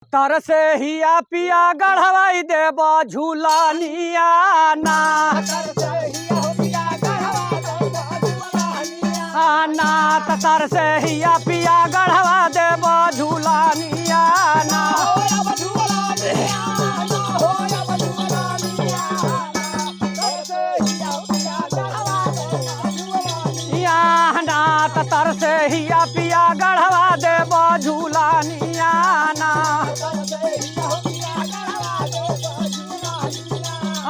तर से हिया पिया गढ़वाई देब झूलनिया ना ना तर से हिया पिया गढ़वा देब झूलनिया ना तर से हिया पिया गढ़वा देब झूलनिया ना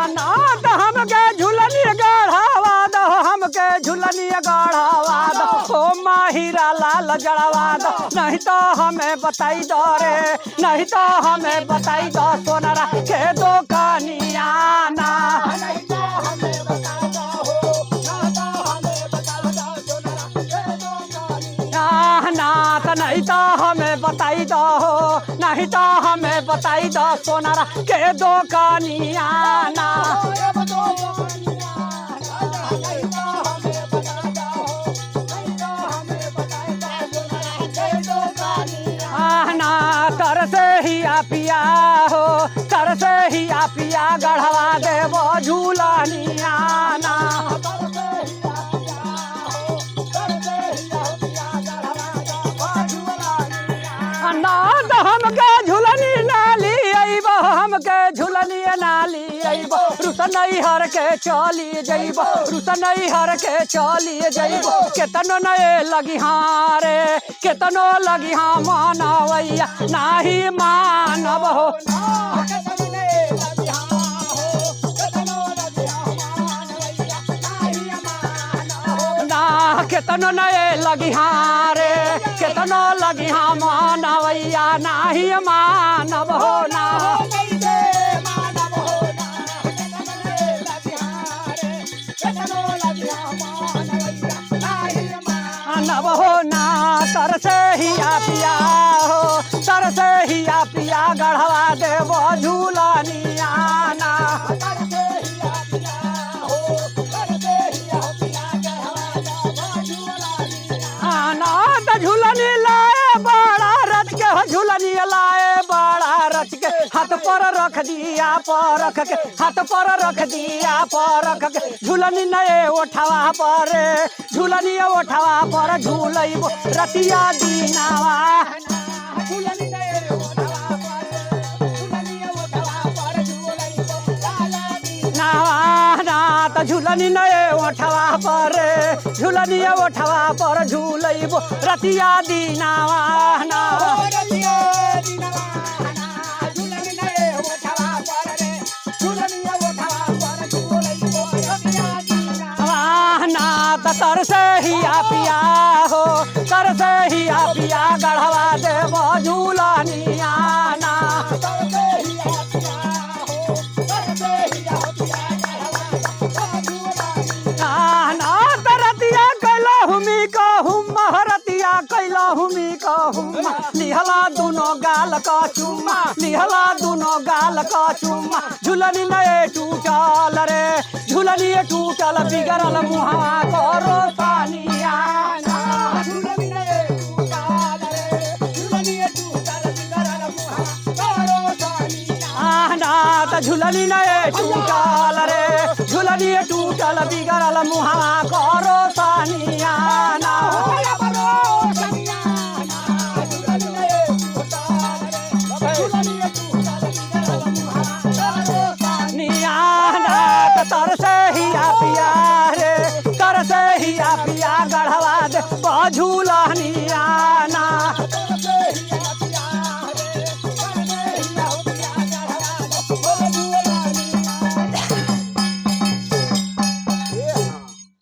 अनाथ हमके झूलनी गढ़वा दो हमके झूलनी गढ़वा दो ओ माहिरा लाल जड़वा दो नहीं तो हमें बताई दो रे नहीं तो हमें बताई दो सोनारा के दुकानिया ना नाथ नहीं तो हमें बताई दो नहीं तो हमें बताई दो सोनारा के दुकानिया ना ना तर से हिया पिया हो तर से हिया पिया गढ़वा देबो झूलनिया ना नाथ हमके झूलनी नाली अइबो हमके झूलनी नाली अइबो रुसनई हर के चली जइबो रुसनई हर के चली जइबो केतनो नए लगी हारे केतनो लगी हाँ मानवैया नाही मानव हो केतनो नए लगी हारे केतनो लगी हाँ मानवैया नाही मानव हो ना नव हो ना तर से हिया पिया हो तर से हिया पिया गढ़वा देबो झूलनिया ना झूलनी लाए बड़ा रथ के झूलनी लाए बड़ा रथ के हाथ पर रख दिया पर रख के हाथ पर रख दिया पर रख के झूलनी नए उठवा पर झूलनी उठवा पर झूलइबो रतिया दीनावा झूलनी नए उठवा पर झूलनी उठवा पर झूलइबो रतिया दीनावा ना तर से हिया पिया हो तर से हिया पिया गढ़वा देबो झूलनिया ना कैला हुमी का हुम्मा लिहला दोनों गाल का चुम्मा लिहला दोनों गाल का चुम्मा झूलनी नए टूटल रे झूलनी टूटल बिगड़ल मुहावा करो सानिया झूलनी नए टूटल रे झूलनी टूटल बिगड़ल मुहावा करो सानिया ना तर से हिया पिया रे तर से हिया पिया गढ़वा दे झूलनिया ना